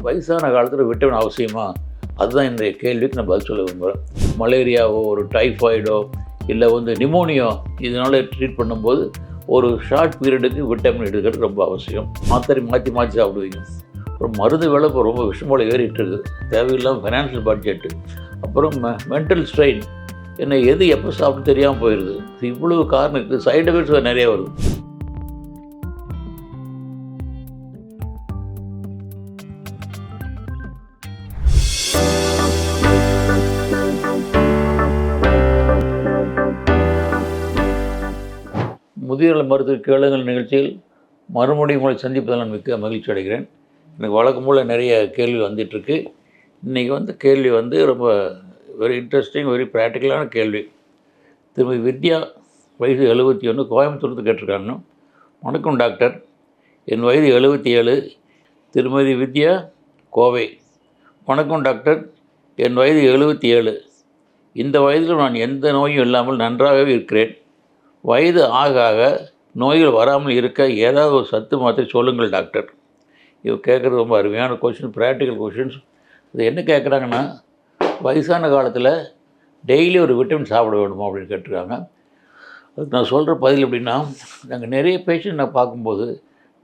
வயசான காலத்தில் விட்டமின் அவசியமா? அதுதான் இந்த கேள்விக்கு நான் பதில் சொல்ல விரும்புகிறேன். மலேரியாவோ ஒரு டைஃபாய்டோ இல்லை நிமோனியோ இதனால் ட்ரீட் பண்ணும்போது ஒரு ஷார்ட் பீரியடுக்கு விட்டமின் எடுக்கிறது ரொம்ப அவசியம். மாத்திரை மாற்றி மாற்றி சாப்பிடுவீங்க. அப்புறம் மருந்து விலை இப்போ ரொம்ப விஷமோல ஏறிட்டு இருக்குது. தேவையில்லாமல் ஃபைனான்ஷியல் பட்ஜெட்டு, அப்புறம் மென்டல் ஸ்ட்ரெயின், என்ன எது எப்போ சாப்பிட்டு தெரியாமல் போயிடுது. இவ்வளவு காரணம் இருக்குது. சைடு எஃபெக்ட்ஸ் நிறைய வருது. முதியோர் மருத்துவ கேளுங்கள் நிகழ்ச்சியில் மறுபடியும் உங்களை சந்திப்பதில் நான் மிக்க மகிழ்ச்சி அடைகிறேன். எனக்கு வழக்கம் போல் நிறைய கேள்வி வந்துட்டுருக்கு. இன்றைக்கி கேள்வி ரொம்ப வெரி இன்ட்ரெஸ்டிங், வெரி ப்ராக்டிக்கலான கேள்வி. திருமதி வித்யா, வயது 71, கோயம்புத்தூர்ந்து கேட்டிருக்காங்க. வணக்கம் டாக்டர், என் வயது 77. திருமதி வித்யா, கோவை. வணக்கம் டாக்டர், என் வயது 77. இந்த வயதில் நான் எந்த நோயும் இல்லாமல் நன்றாகவே இருக்கிறேன். வயது ஆக ஆக நோய்கள் வராமல் இருக்க ஏதாவது ஒரு சத்து மாத்திரை சொல்லுங்கள் டாக்டர். இது கேட்குறது ரொம்ப அருமையான கொஷின், ப்ராக்டிக்கல் கொஷின்ஸ். இது என்ன கேட்குறாங்கன்னா, வயசான காலத்தில் டெய்லி ஒரு விட்டமின் சாப்பிட வேணுமா அப்படின்னு கேட்டிருக்காங்க. அதுக்கு நான் சொல்கிற பதில் எப்படின்னா, நாங்கள் நிறைய பேஷண்ட் நான் பார்க்கும்போது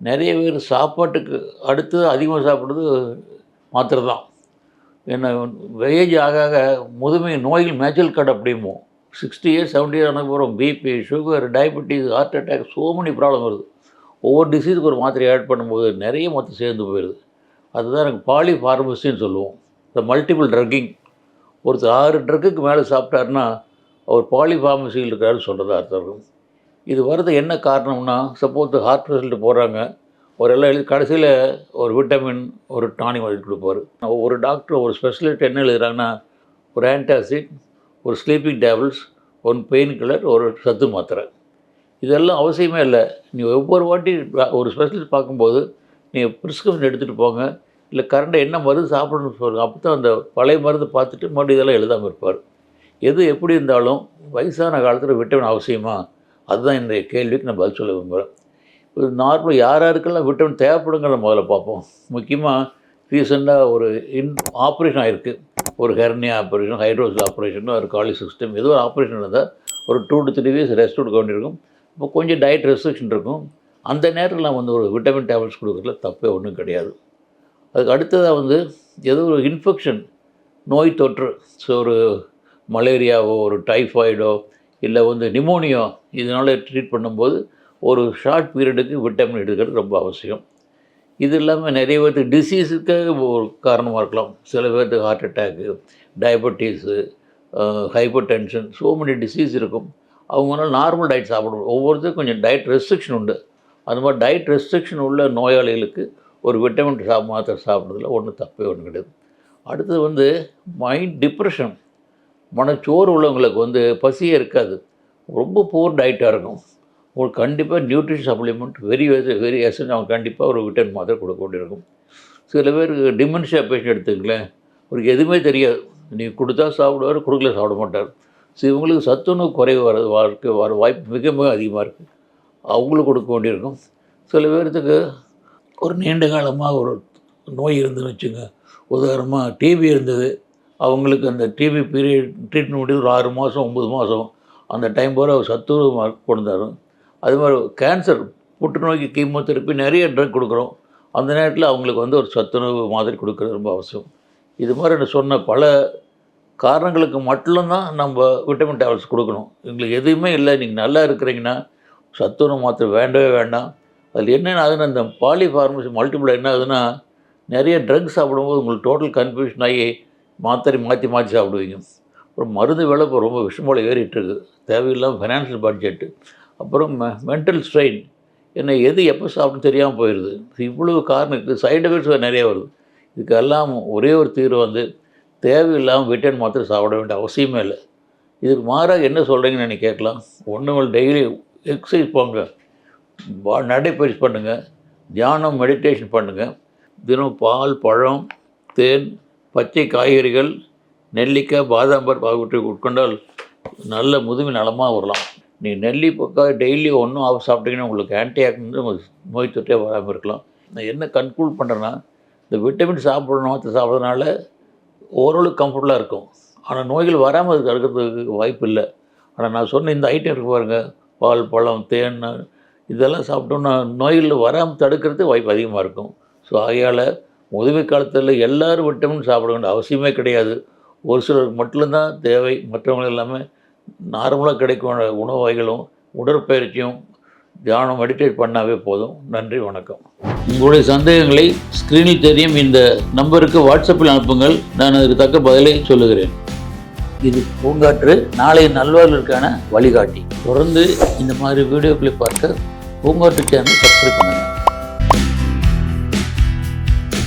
நிறைய பேர் சாப்பாட்டுக்கு அடுத்து அதிகமாக சாப்பிட்றது மாத்திரை தான். என்ன ஏஜ் ஆக ஆக முதுமை நோய்கள் மேஜல் கார்டு அப்படிமோ 60 இயர்ஸ் 70 இயர்ஸ் ஆனதுக்கப்புறம் BP, sugar, diabetes, heart attack, so many problem வருது. ஒவ்வொரு டிசீஸுக்கு ஒரு மாத்திரை ஆட் பண்ணும்போது நிறைய மொத்தம் சேர்ந்து போயிடுது. அதுதான் எனக்கு பாலி ஃபார்மசின்னு சொல்லுவோம். இந்த மல்டிபிள் ட்ரக்கிங். ஒருத்தர் 6 ட்ரக்குக்கு மேலே சாப்பிட்டாருன்னா அவர் பாலி ஃபார்மசியில் இருக்காருன்னு சொல்கிறதா அர்த்தம் இருக்கும். இது வர்றது என்ன காரணம்னா, சப்போஸ் ஹார்ட் பேஷண்ட்டு போகிறாங்க, ஒரு எல்லாம் எழுதி கடைசியில் ஒரு விட்டமின் ஒரு டானிக் எழுதி கொடுப்பாரு. ஒரு டாக்டர் ஒரு ஸ்பெஷலிஸ்ட் என்ன எழுதுகிறாங்கன்னா, ஒரு ஆன்டாசிட், ஒரு sleeping tablets, one pain killer, ஒரு சத்து மாத்திரை. இதெல்லாம் அவசியமே இல்லை. நீ ஒவ்வொரு வாட்டி ஒரு ஸ்பெஷலிஸ்ட் பார்க்கும்போது நீங்கள் ப்ரிஸ்கிரிப்ஷன் எடுத்துகிட்டு போங்க, இல்லை கரண்ட்டாக என்ன மருந்து சாப்பிடணும்னு சொல்லுங்கள். அப்போ தான் அந்த பழைய மருந்து பார்த்துட்டு மறுபடியும் இதெல்லாம் எழுதாமல் இருப்பார். எது எப்படி இருந்தாலும் வயசான காலத்தில் விட்டமின் அவசியமா? அதுதான் இந்த கேள்விக்கு நான் பதில் சொல்ல விரும்புகிறேன். இது நார்மலாக யார் யாருக்கெல்லாம் விட்டமின் தேவைப்படுங்கிறத முதல்ல பார்ப்போம். முக்கியமாக ரீசெண்டாக ஒரு ஆப்ரேஷன் ஆகிருக்கு. ஒரு ஹெர்னியா ஆப்ரேஷன், ஹைட்ரோசில் ஆப்ரேஷன், ஒரு காலிக் சிஸ்டம், ஏதோ ஒரு ஆப்ரேஷன் இருந்தால் ஒரு 2 to 3 வீக்ஸ் ரெஸ்ட் கொடுக்க வேண்டியிருக்கும். இப்போ கொஞ்சம் டயட் ரெஸ்ட்ரிக்ஷன் இருக்கும். அந்த நேரத்தில் நான் ஒரு விட்டமின் டேப்லெட்ஸ் கொடுக்குறதுல தப்பே ஒன்றும் கிடையாது. அதுக்கு அடுத்ததாக ஏதோ ஒரு இன்ஃபெக்ஷன், நோய் தொற்று, ஸோ ஒரு மலேரியாவோ ஒரு டைஃபாய்டோ இல்லை நிமோனியோ இதனால் ட்ரீட் பண்ணும்போது ஒரு ஷார்ட் பீரியடுக்கு விட்டமின் எடுக்கிறது ரொம்ப அவசியம். இது இல்லாமல் நிறைய பேர்த்துக்கு டிசீஸுக்கு ஒரு காரணமாக இருக்கலாம். சில பேர்த்துக்கு heart attack, diabetes, hypertension, so many disease இருக்கும். அவங்களால நார்மல் டயட் சாப்பிடணும். ஒவ்வொருத்தருக்கும் கொஞ்சம் டயட் ரெஸ்ட்ரிக்ஷன் உண்டு. அந்த மாதிரி டயட் ரெஸ்ட்ரிக்ஷன் உள்ள நோயாளிகளுக்கு ஒரு விட்டமின் மாத்திரை சாப்பிட்றதுல ஒன்றும் தப்பே ஒன்றும் கிடையாது. அடுத்தது மைண்ட் டிப்ரெஷன், மனச்சோறு உள்ளவங்களுக்கு பசியே இருக்காது. ரொம்ப புவர் டயட்டாக இருக்கும். உங்களுக்கு கண்டிப்பாக நியூட்ரிஷன் சப்ளிமெண்ட் வெரி எசன்ஸ். அவங்க கண்டிப்பாக ஒரு விட்டமின் மாத்திரை கொடுக்க வேண்டியிருக்கும். சில பேருக்கு டிமென்ஷியா பேஷண்ட் எடுத்துக்கங்களேன், அவருக்கு எதுவுமே தெரியாது. நீங்கள் கொடுத்தா சாப்பிடுவார், கொடுக்கல சாப்பிட மாட்டார். ஸோ இவங்களுக்கு சத்துணவு குறைவு வர வாய்ப்பு மிக மிக அதிகமாக இருக்குது. அவங்களுக்கு கொடுக்க வேண்டியிருக்கும். சில பேர்த்துக்கு ஒரு நீண்ட காலமாக ஒரு நோய் இருந்துன்னு வச்சுங்க. உதாரணமாக டிபி இருந்தது. அவங்களுக்கு அந்த டிபி பீரியட் ட்ரீட்மெண்ட் முடிவு ஒரு 6 மாதம் 9 மாதம் அந்த டைம் போல் சத்துணவு கொண்டு வரும். அது மாதிரி கேன்சர், புற்றுநோய்க்கு கீமோதெரப்பி நிறைய ட்ரக் கொடுக்குறோம். அந்த நேரத்தில் அவங்களுக்கு ஒரு சத்துணவு மாதிரி கொடுக்குறது ரொம்ப அவசியம். இது மாதிரி நான் சொன்ன பல காரணங்களுக்கு மட்டும்தான் நம்ம விட்டமின் டேப்லெட்ஸ் கொடுக்கணும். எங்களுக்கு எதுவுமே இல்லை, நீங்கள் நல்லா இருக்கிறீங்கன்னா சத்துணவு மாத்திரை வேண்டவே வேண்டாம். அதில் என்னென்ன ஆகுதுன்னா, இந்த பாலி ஃபார்மசி மல்டிபிள் என்ன ஆகுதுன்னா, நிறைய ட்ரக்ஸ் சாப்பிடும்போது உங்களுக்கு டோட்டல் கன்ஃபியூஷன் ஆகி மாத்திரை மாற்றி மாற்றி சாப்பிடுவீங்க. அப்புறம் மருந்து விலை இப்போ ரொம்ப விஷமோல ஏறிட்டுருக்கு. தேவையில்லாமல் ஃபைனான்ஷியல் பட்ஜெட்டு, அப்புறம் மென்டல் ஸ்ட்ரெயின், என்ன எது எப்போ சாப்பிட்டு தெரியாமல் போயிடுது. இவ்வளவு காரணம் இருக்குது. சைடு எஃபெக்ட்ஸ் நிறைய வருது. இதுக்கெல்லாம் ஒரே ஒரு தீர்வு தேவையில்லாமல் விட்டமின் மாத்திரை சாப்பிட வேண்டிய அவசியமே இல்லை. இதுக்கு மாறாக என்ன சொல்கிறீங்கன்னு நீங்கள் கேட்கலாம். ஒன்றும் டெய்லி எக்ஸசைஸ் போங்க, நடைப்பயிற்சி பண்ணுங்கள், தியானம் மெடிடேஷன் பண்ணுங்கள். தினம் பால், பழம், தேன், பச்சை காய்கறிகள், நெல்லிக்காய், பாதாம் பருப்பு ஆகியவற்றை உட்கொண்டால் நல்ல முதுமை நலமாக வரலாம். நீங்கள் நெல்லிக்காய் டெய்லி ஒன்றும் சாப்பிட்டீங்கன்னா உங்களுக்கு ஆன்டி ஆக்சிடென்ட் நோய் தொற்றே வராமல் இருக்கலாம். நான் என்ன கன்க்ளூட் பண்ணுறேன்னா, இந்த விட்டமின் சாப்பிடணும் மற்ற சாப்பிட்றதுனால ஓரளவுக்கு கம்ஃபர்டபுளாக இருக்கும். ஆனால் நோய்கள் வராமல் அது தடுக்கிறதுக்கு வாய்ப்பு இல்லை. ஆனால் நான் சொன்ன இந்த ஐட்டம் இருக்குது பாருங்கள், பால், பழம், தேன் இதெல்லாம் சாப்பிட்டோம்னா நோய்கள் வராமல் தடுக்கிறதுக்கு வாய்ப்பு அதிகமாக இருக்கும். ஸோ ஆகையால் முதுமை காலத்தில் எல்லோரும் விட்டமின் சாப்பிட வேண்டிய அவசியமே கிடையாது. ஒரு சிலருக்கு மட்டும்தான் தேவை. மற்றவங்க எல்லாமே நார்மலாக கிடைக்கும் உணவு வகைகளும் உடற்பயிற்சியும் தியானம் மெடிடேட் பண்ணாவே போதும். நன்றி, வணக்கம். உங்களுடைய சந்தேகங்களை ஸ்க்ரீனில் தெரியும் இந்த நம்பருக்கு வாட்ஸ்அப்பில் அனுப்புங்கள். நான் அதுக்கு தக்க பதிலை சொல்லுகிறேன். இது பூங்காற்று, நாளைய நல்வாழ்விற்கான வழிகாட்டி. தொடர்ந்து இந்த மாதிரி வீடியோக்களை பார்க்க பூங்காற்று சேனலை சப்ஸ்கிரைப் பண்ணுங்கள்.